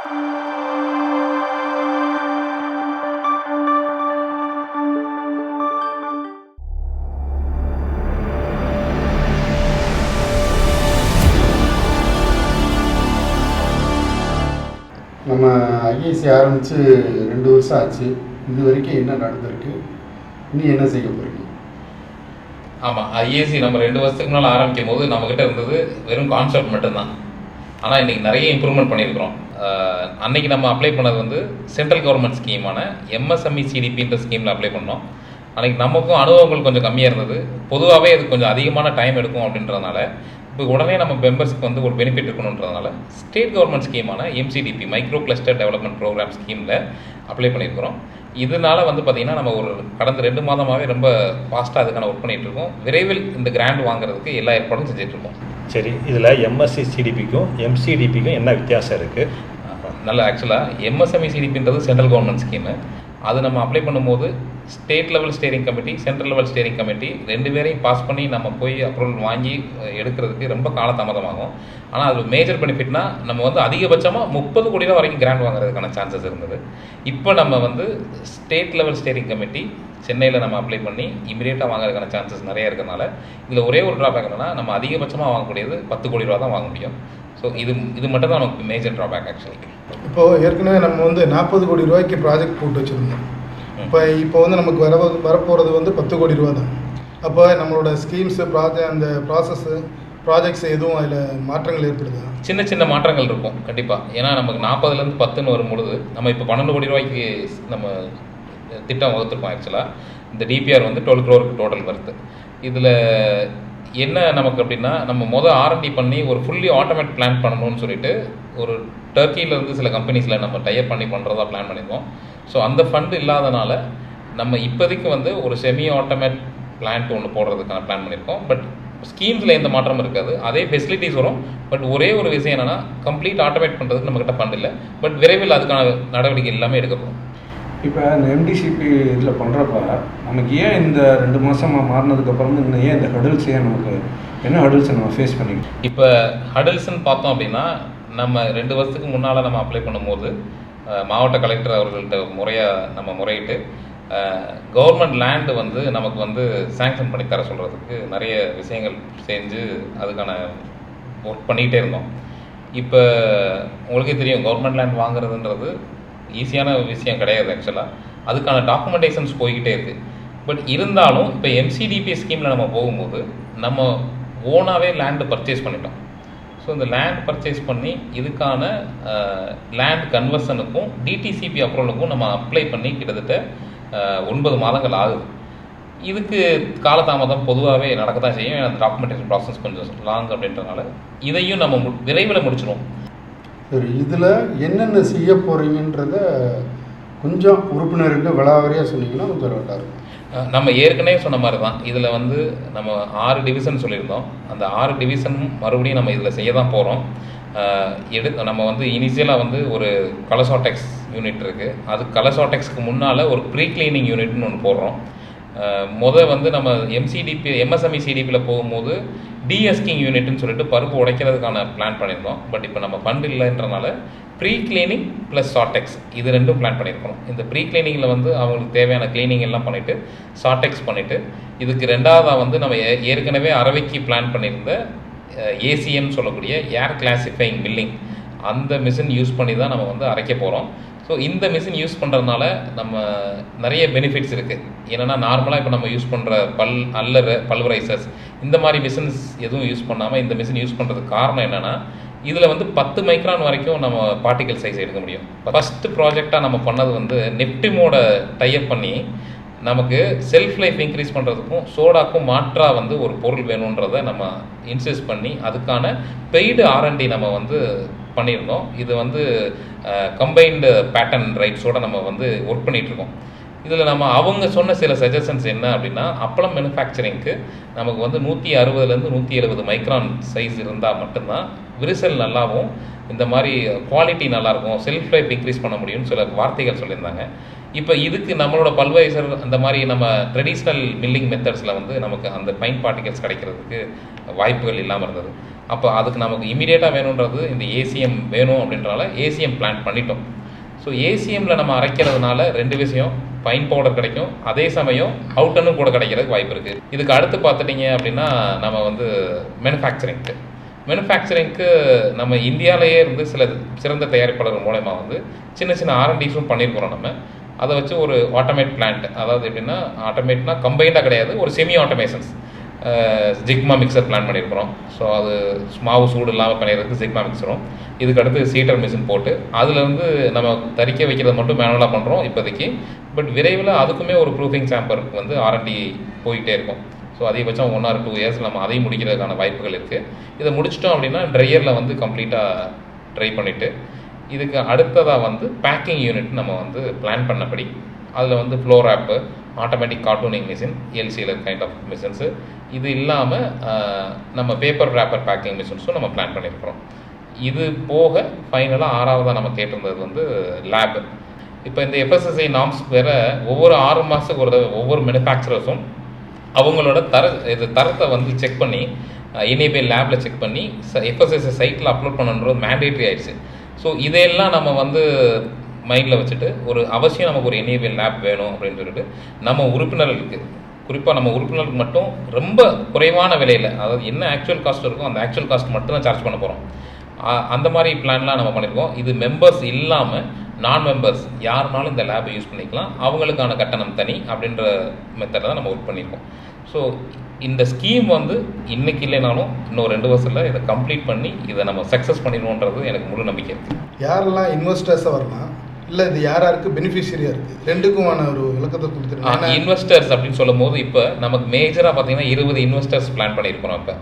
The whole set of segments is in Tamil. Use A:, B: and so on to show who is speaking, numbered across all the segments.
A: நம்ம ஐஏசி ஆரம்பித்து 2 வருஷம் ஆச்சு. இது வரைக்கும் என்ன நடந்திருக்கு, நீ என்ன செய்ய போகிறீங்க?
B: ஆமாம், ஐஏசி நம்ம 2 வருஷத்துக்கு முன்னால் ஆரம்பிக்கும் போது நம்மக்கிட்ட இருந்தது வெறும் கான்செப்ட் மட்டும்தான். ஆனால் இன்றைக்கி நிறைய இம்ப்ரூவ்மெண்ட் பண்ணியிருக்கிறோம். அன்றைக்கி நம்ம அப்ளை பண்ணது வந்து சென்ட்ரல் கவர்மெண்ட் ஸ்கீமான எம்எஸ்எம்இ சிடிபின்ற ஸ்கீமில் அப்ளை பண்ணோம். அன்றைக்கி நமக்கும் அனுபவங்கள் கொஞ்சம் கம்மியாக இருந்தது. பொதுவாகவே இது கொஞ்சம் அதிகமான டைம் எடுக்கும் அப்படின்றதுனால இப்போ உடனே நம்ம மெம்பர்ஸ்க்கு வந்து ஒரு பெனிஃபிட் இருக்கணுன்றதுனால ஸ்டேட் கவர்மெண்ட் ஸ்கீமான MCDP micro cluster development programme ஸ்கீமில் அப்ளை பண்ணியிருக்கிறோம். இதனால் வந்து பார்த்திங்கன்னா நம்ம ஒரு கடந்த 2 மாதமாகவே ரொம்ப ஃபாஸ்ட்டாக அதுக்கான ஒர்க் பண்ணிகிட்ருக்கோம். விரைவில் இந்த கிராண்ட் வாங்குறதுக்கு எல்லா ஏற்பாடும் செஞ்சிட்ருக்கோம்.
C: சரி, இதில் எம்எஸ்சி சிடிபிக்கும் எம்சிடிபிக்கும் என்ன வித்தியாசம் இருக்குது?
B: நல்ல ஆக்சுவலாக எம்எஸ்எம்இ சிடிபின்றது சென்ட்ரல் கவர்மெண்ட் ஸ்கீமு. அது நம்ம அப்ளை பண்ணும்போது state level steering committee, central level steering committee 2 பேரையும் பாஸ் பண்ணி நம்ம போய் அப்ரூவல் வாங்கி எடுக்கிறதுக்கு ரொம்ப காலதாமதமாகும். ஆனால் அது மேஜர் பெனிஃபிட்னா நம்ம வந்து அதிகபட்சமாக 30 கோடி ரூபா வரைக்கும் கிராண்ட் வாங்குறதுக்கான சான்சஸ் இருந்தது. இப்போ நம்ம வந்து ஸ்டேட் லெவல் ஸ்டேரிங் கமிட்டி சென்னையில் நம்ம அப்ளை பண்ணி இமீடியட்டாக வாங்குறதுக்கான சான்சஸ் நிறைய இருக்கிறதுனால இதில் ஒரே ஒரு ட்ராபேக் என்னென்னா நம்ம அதிகபட்சமாக வாங்கக்கூடியது 10 கோடி ரூபா தான் வாங்க முடியும். ஸோ இது மட்டும் தான் நமக்கு மேஜர் ட்ராபேக் ஆக்சுவலி.
D: இப்போது ஏற்கனவே நம்ம வந்து 40 கோடி ரூபாய்க்கு ப்ராஜெக்ட் போட்டு வச்சுருந்தோம். இப்போ வந்து நமக்கு வரப்போகிறது வந்து 10 கோடி ரூபா தான். அப்போ நம்மளோட ஸ்கீம்ஸு அந்த ப்ராஜெக்ட்ஸ் எதுவும் அதில் மாற்றங்கள் ஏற்படுதா?
B: சின்ன மாற்றங்கள் இருக்கும் கண்டிப்பாக. ஏன்னா நமக்கு 40லேருந்து 10ன்னு வரும்பொழுது நம்ம இப்போ 12 கோடி ரூபாய்க்கு நம்ம திட்டம் வகுத்துருக்கோம். ஆக்சுவலாக இந்த டிபிஆர் வந்து 12 crore டோட்டல் வருது. இதில் என்ன நமக்கு அப்படின்னா நம்ம ஆர்என்டி பண்ணி ஒரு ஃபுல்லி ஆட்டோமேட் பிளான் பண்ணணும்னு சொல்லிட்டு ஒரு டர்க்கியிலேருந்து சில கம்பெனிஸில் நம்ம டைப் பண்ணி பண்ணுறதா பிளான் பண்ணியிருக்கோம். ஸோ அந்த ஃபண்டு இல்லாதனால நம்ம இப்போதைக்கு வந்து ஒரு செமி ஆட்டோமேட் பிளான்ட் ஒன்று போடுறதுக்கான பிளான் பண்ணியிருக்கோம். பட் ஸ்கீம்ஸில் எந்த மாற்றமும் இருக்காது, அதே ஃபெசிலிட்டிஸ் வரும். பட் ஒரே ஒரு விஷயம் என்னென்னா கம்ப்ளீட் ஆட்டோமேட் பண்ணுறதுக்கு நம்மக்கிட்ட ஃபண்ட் இல்லை. பட் விரைவில் அதுக்கான நடவடிக்கை எல்லாமே எடுக்கப்படும்.
E: இப்போ இந்த எம்டிசிபி இதில் பண்ணுறப்ப நமக்கு ஏன் இந்த 2 மாதமாக மாறினதுக்கப்புறம் ஏன் இந்த ஹடல்ஸ், ஏன் நமக்கு என்ன ஹடல்ஸை நம்ம ஃபேஸ் பண்ணிக்கிட்டோம்?
B: இப்போ ஹடல்ஸ்ன்னு பார்த்தோம் அப்படின்னா நம்ம 2 வருஷத்துக்கு முன்னால் நம்ம அப்ளை பண்ணும்போது மாவட்ட கலெக்டர் அவர்கள்ட்ட நம்ம முறையிட்டு கவர்மெண்ட் லேண்டு வந்து நமக்கு வந்து சேங்ஷன் பண்ணி தர சொல்கிறதுக்கு நிறைய விஷயங்கள் செஞ்சு அதுக்கான ஒர்க் பண்ணிக்கிட்டே இருந்தோம். இப்போ உங்களுக்கே தெரியும், கவர்மெண்ட் லேண்ட் வாங்குறதுன்றது ஈஸியான விஷயம் கிடையாது. ஆக்சுவலாக அதுக்கான டாக்குமெண்டேஷன்ஸ் போய்கிட்டே இருக்குது. பட் இருந்தாலும் இப்போ எம்சிடிபி ஸ்கீமில் நம்ம போகும்போது நம்ம ஓனாகவே லேண்டு பர்ச்சேஸ் பண்ணிட்டோம். ஸோ இந்த லேண்ட் பர்ச்சேஸ் பண்ணி இதுக்கான லேண்ட் கன்வர்ஷனுக்கும் டிடிசிபி அப்ரூவலுக்கும் நம்ம அப்ளை பண்ணி கிட்டத்தட்ட 9 மாதங்கள் ஆகுது. இதுக்கு காலதாமதம் பொதுவாகவே நடக்க தான் செய்யும். அந்த டாக்குமெண்டேஷன் ப்ராசஸ் கொஞ்சம் லாங் அப்படின்றதுனால இதையும் நம்ம விரைவில் முடிச்சிடுவோம்.
A: சரி, இதில் என்னென்ன செய்ய போகிறீங்கன்றத கொஞ்சம் உறுப்பினருக்கு விளாவரியாக சொன்னீங்கன்னா கொஞ்சம் நல்லா இருக்கும்.
B: நம்ம ஏற்கனவே சொன்ன மாதிரி தான் இதில் வந்து நம்ம 6 டிவிஷன் சொல்லியிருந்தோம். அந்த 6 டிவிஷனும் மறுபடியும் நம்ம இதில் செய்ய தான் போகிறோம். நம்ம வந்து இனிஷியலாக வந்து ஒரு கலசாடெக்ஸ் யூனிட் இருக்குது. அது கலசாடெக்ஸ்க்கு முன்னால் ஒரு ப்ரீ கிளீனிங் யூனிட்னு ஒன்று போடுறோம். வந்து நம்ம எம்எஸ்எம்இ சிடிபியில் போகும்போது டிஎஸ்கிங் யூனிட்னு சொல்லிட்டு பருப்பு உடைக்கிறதுக்கான பிளான் பண்ணியிருந்தோம். பட் இப்போ நம்ம ஃபண்ட் இல்லைன்றனால ப்ரீ கிளீனிங் ப்ளஸ் சாட்டெக்ஸ் இது 2ம் பிளான் பண்ணியிருக்கோம். இந்த ப்ரீ கிளீனிங்கில் வந்து அவங்களுக்கு தேவையான கிளீனிங் எல்லாம் பண்ணிவிட்டு சாட்டெக்ஸ் பண்ணிவிட்டு இதுக்கு 2ஆவதாக வந்து நம்ம ஏற்கனவே அரவைக்கு பிளான் பண்ணியிருந்த ஏசிஎன்னு சொல்லக்கூடிய ஏர் கிளாசிஃபைங் மில்லிங் அந்த மிஷின் யூஸ் பண்ணி தான் நம்ம வந்து அரைக்க போகிறோம். ஸோ இந்த மிஷின் யூஸ் பண்ணுறதுனால நம்ம நிறைய பெனிஃபிட்ஸ் இருக்குது. ஏன்னா நார்மலாக இப்போ நம்ம யூஸ் பண்ணுற பல்வரைசர்ஸ் இந்த மாதிரி மிஷின்ஸ் எதுவும் யூஸ் பண்ணாமல் இந்த மிஷின் யூஸ் பண்ணுறதுக்கு காரணம் என்னென்னா இதில் வந்து 10 மைக்ரான் வரைக்கும் நம்ம பார்ட்டிகல் சைஸ் எடுக்க முடியும். ஃபஸ்ட்டு ப்ராஜெக்டாக நம்ம பண்ணது வந்து நெப்டிமோட டைப் பண்ணி நமக்கு செல்ஃப் லைஃப் இன்க்ரீஸ் பண்ணுறதுக்கும் சோடாக்கும் மாற்றாக வந்து ஒரு பொருள் வேணுன்றதை நம்ம இன்சிஸ்ட் பண்ணி அதுக்கான பெய்டு ஆர்என்டி நம்ம வந்து பண்ணியிருந்தோம். இது வந்து கம்பைன்டு பேட்டன் ரைட்ஸோடு நம்ம வந்து ஒர்க் பண்ணிகிட்ருக்கோம். இதில் நம்ம அவங்க சொன்ன சில சஜஷன்ஸ் என்ன அப்படின்னா, அப்பளம் மேனுஃபேக்சரிங்க்கு நமக்கு வந்து 160லேருந்து 170 மைக்ரான் சைஸ் இருந்தால் மட்டும்தான் விரிசல் நல்லாவும் இந்த மாதிரி குவாலிட்டி நல்லாயிருக்கும், செல்ஃப் லைஃப் இன்க்ரீஸ் பண்ண முடியும்னு சில வார்த்தைகள் சொல்லியிருந்தாங்க. இப்போ இதுக்கு நம்மளோட பல்வைசர் அந்த மாதிரி நம்ம ட்ரெடிஷ்னல் மில்லிங் மெத்தட்ஸில் வந்து நமக்கு அந்த ஃபைன் பார்ட்டிகல்ஸ் கிடைக்கிறதுக்கு வாய்ப்புகள் இல்லாமல் இருந்தது. அப்போ அதுக்கு நமக்கு இமீடியட்டாக வேணுன்றது இந்த ஏசிஎம் வேணும் அப்படின்றனால ஏசிஎம் பிளான் பண்ணிட்டோம். ஸோ ஏசிஎம்மில் நம்ம அரைக்கிறதுனால 2 விஷயம், ஃபைன் பவுடர் கிடைக்கும், அதே சமயம் அவுட்டனும் கூட கிடைக்கிறதுக்கு வாய்ப்பு இருக்குது. இதுக்கு அடுத்து பார்த்துட்டிங்க அப்படின்னா நம்ம வந்து மேனுஃபேக்சரிங்க்கு நம்ம இந்தியாவிலேயே இருந்து சில சிறந்த தயாரிப்பாளர்கள் மூலமா வந்து சின்ன சின்ன R&Dsம் பண்ணியிருக்கிறோம். நம்ம அதை வச்சு ஒரு ஆட்டோமேட் பிளான்ட், அதாவது எப்படின்னா ஆட்டோமேட்னா கம்பைண்டாக கிடையாது, ஒரு செமி ஆட்டோமேஷன்ஸ் ஜிக்மா மிக்சர் பிளான் பண்ணியிருக்கிறோம். ஸோ அது மாவு சூடு இல்லாமல் பண்ணிடுறதுக்கு ஜிக்மா மிக்சரும், இதுக்கு அடுத்து சீட்டர் மிஷின் போட்டு அதுலேருந்து நம்ம தரிக்க வைக்கிறது மட்டும் மேனுவலாக பண்ணுறோம் இப்போதைக்கு. பட் விரைவில் அதுக்குமே ஒரு ப்ரூஃபிங் சாம்பருக்கு வந்து R&D போயிட்டே இருக்கும். ஸோ அதிகபட்சம் 1 or 2 years நம்ம அதையும் முடிக்கிறதுக்கான வாய்ப்புகள் இருக்குது. இதை முடிச்சிட்டோம் அப்படின்னா ட்ரையரில் வந்து கம்ப்ளீட்டாக ட்ரை பண்ணிவிட்டு இதுக்கு அடுத்ததாக வந்து பேக்கிங் யூனிட் நம்ம வந்து பிளான் பண்ணபடி அதில் வந்து flow wrap, automatic cartoning machine, எல்சியில் கைண்ட் ஆஃப் மிஷின்ஸு, இது இல்லாமல் நம்ம பேப்பர் ரேப்பர் பேக்கிங் மிஷின்ஸும் நம்ம பிளான் பண்ணியிருக்கிறோம். இது போக ஃபைனலாக 6வதாக நம்ம கேட்டிருந்தது வந்து லேபு. இப்போ இந்த FSSAI நார்ம்ஸ் வேறு ஒவ்வொரு 6 மாதத்துக்கு ஒரு ஒவ்வொரு மேனுஃபேக்சரர்ஸும் அவங்களோட தரத்தை வந்து செக் பண்ணி NABL லேபில் செக் பண்ணி FSSAI சைட்டில் அப்லோட் பண்ணணுன்றது மேண்டேட்ரி ஆயிடுச்சு. ஸோ இதையெல்லாம் நம்ம வந்து மைண்டில் வச்சுட்டு ஒரு அவசியம் நமக்கு ஒரு NABL லேப் வேணும் அப்படின்னு சொல்லிட்டு நம்ம உறுப்பினர்களுக்கு, குறிப்பாக நம்ம உறுப்பினர்களுக்கு மட்டும் ரொம்ப குறைவான விலையில், அதாவது என்ன ஆக்சுவல் காஸ்ட் இருக்கோ அந்த ஆக்சுவல் காஸ்ட் மட்டும் தான் சார்ஜ் பண்ண போகிறோம். அந்த மாதிரி பிளான்லாம் நம்ம பண்ணியிருக்கோம். இது மெம்பர்ஸ் இல்லாமல் நான் மெம்பர்ஸ் யாருனாலும் இந்த லேபை யூஸ் பண்ணிக்கலாம், அவங்களுக்கான கட்டணம் தனி அப்படின்ற மெத்தடில் தான் நம்ம ஒர்க் பண்ணியிருக்கோம். ஸோ இந்த ஸ்கீம் வந்து இன்றைக்கி இல்லைனாலும் இன்னும் 2 வருஷத்தில் இதை கம்ப்ளீட் பண்ணி இதை நம்ம சக்ஸஸ் பண்ணிடுவோன்றது எனக்கு முழு நம்பிக்கை இருக்குது.
D: யாரெல்லாம் இன்வெஸ்டர்ஸாக வரலாம், இல்லை இது யாருக்கு பெனிஃபிஷரியாக இருக்குது, ரெண்டுக்குமான ஒரு விளக்கத்தை கொடுத்துருக்காங்க.
B: இன்வெஸ்டர்ஸ் அப்படின்னு சொல்லும் போது இப்போ நமக்கு மேஜராக பார்த்தீங்கன்னா 20 இன்வெஸ்டர்ஸ் பிளான் பண்ணியிருக்கிறோம் இப்போ.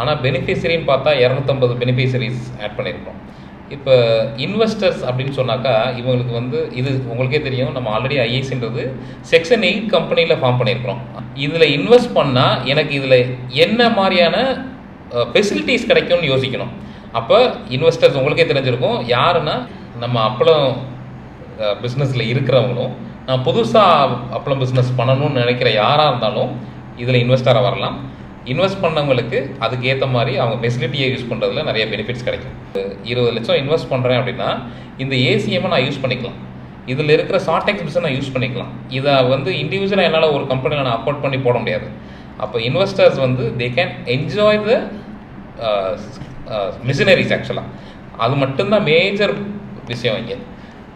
B: ஆனால் பெனிஃபிஷரின்னு பார்த்தா 250 பெனிஃபிஷரிஸ் ஆட் பண்ணியிருக்கோம். இப்போ இன்வெஸ்டர்ஸ் அப்படின்னு சொன்னாக்கா இவங்களுக்கு வந்து இது உங்களுக்கே தெரியும், நம்ம ஆல்ரெடி ஐஐசின்றது Section 8 கம்பெனியில் ஃபார்ம் பண்ணியிருக்கிறோம். இதில் இன்வெஸ்ட் பண்ணால் எனக்கு இதில் என்ன மாதிரியான ஃபெசிலிட்டிஸ் கிடைக்கும்னு யோசிக்கணும். அப்போ இன்வெஸ்டர்ஸ் உங்களுக்கே தெரிஞ்சிருக்கும் யாருன்னா நம்ம அப்பளம் பிஸ்னஸில் இருக்கிறவங்களும், நான் புதுசாக அப்பளம் பிஸ்னஸ் பண்ணணும்னு நினைக்கிற யாராக இருந்தாலும் இதில் இன்வெஸ்டராக வரலாம். இன்வெஸ்ட் பண்ணவங்களுக்கு அதுக்கு ஏற்ற மாதிரி அவங்க ஃபெசிலிட்டியை யூஸ் பண்ணுறதுல நிறைய பெனிஃபிட்ஸ் கிடைக்கும். 20 லட்சம் இன்வெஸ்ட் பண்ணுறேன் அப்படின்னா இந்த ஏசிஎம்மை நான் யூஸ் பண்ணிக்கலாம், இதில் இருக்கிற ஷார்டெக்ஸ் மிஷினை நான் யூஸ் பண்ணிக்கலாம். இதை வந்து இண்டிவிஜுவலாக என்னால் ஒரு கம்பெனியில் நான் அஃபோர்ட் பண்ணி போட முடியாது. அப்போ இன்வெஸ்டர்ஸ் வந்து they can enjoy the machineries. ஆக்சுவலாக அது மட்டும்தான் மேஜர் விஷயம் இங்கே.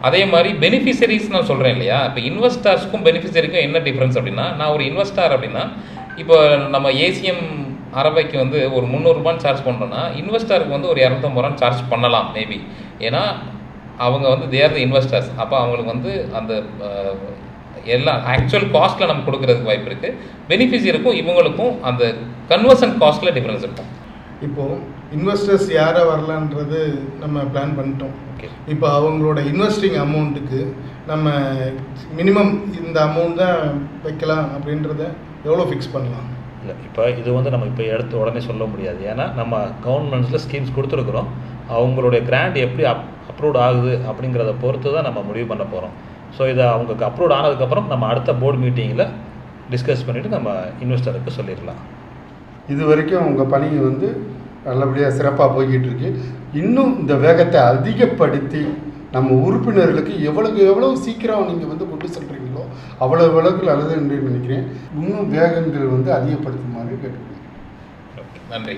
B: அதே மாதிரி பெனிஃபிஷரிஸ் நான் சொல்கிறேன் இல்லையா, இப்போ இன்வெஸ்டர்ஸ்க்கும் பெனிஃபிஷரிக்கும் என்ன டிஃப்ரென்ஸ் அப்படின்னா, நான் ஒரு இன்வெஸ்டர் அப்படின்னா இப்போ நம்ம ஏசிஎம் அரவைக்கு வந்து ஒரு 300 ரூபான்னு சார்ஜ் பண்ணுறோன்னா இன்வெஸ்டருக்கு வந்து ஒரு 250 ரூபான்னு சார்ஜ் பண்ணலாம் மேபி. ஏன்னா அவங்க வந்து தேர் த இன்வெஸ்டர்ஸ். அப்போ அவங்களுக்கு வந்து அந்த எல்லா ஆக்சுவல் காஸ்ட்டில் நம்ம கொடுக்கறதுக்கு வாய்ப்பு இருக்குது. பெனிஃபிஷரிக்கும் இவங்களுக்கும் அந்த கன்வர்ஷன் காஸ்ட்டில் டிஃப்ரென்ஸ் இருக்கும்.
D: இப்போது இன்வெஸ்டர்ஸ் யாரை வரலான்றது நம்ம பிளான் பண்ணிட்டோம். இப்போ அவங்களோட இன்வெஸ்டிங் அமௌண்ட்டுக்கு நம்ம மினிமம் இந்த அமௌண்ட் தான் வைக்கலாம் அப்படின்றத எவ்வளோ ஃபிக்ஸ் பண்ணலாம்?
C: இல்லை, இப்போ இது வந்து நம்ம இப்போ எடுத்து உடனே சொல்ல முடியாது. ஏன்னா நம்ம கவர்மெண்ட்ஸில் ஸ்கீம்ஸ் கொடுத்துருக்குறோம். அவங்களுடைய கிராண்ட் எப்படி அப்ரூவ் ஆகுது அப்படிங்கிறத பொறுத்து தான் நம்ம முடிவு பண்ண போகிறோம். ஸோ இதை அவங்களுக்கு அப்ரூவ் ஆனதுக்கப்புறம் நம்ம அடுத்த போர்டு மீட்டிங்கில் டிஸ்கஸ் பண்ணிவிட்டு நம்ம இன்வெஸ்டருக்கு சொல்லிடலாம்.
A: இது வரைக்கும் உங்கள் பணி வந்து நல்லபடியாக சிறப்பாக போய்கிட்டு இருக்கு. இன்னும் இந்த வேகத்தை அதிகப்படுத்தி நம்ம உறுப்பினர்களுக்கு எவ்வளவு சீக்கிரம் நீங்கள் வந்து கொண்டு செல்கிறீங்களோ அவ்வளோ அளவுக்கு நல்லது என்று நினைக்கிறேன். இன்னும் வேகங்கள் வந்து அதிகப்படுத்துமாறு கேட்டுக்கிறேன்.
B: நன்றி.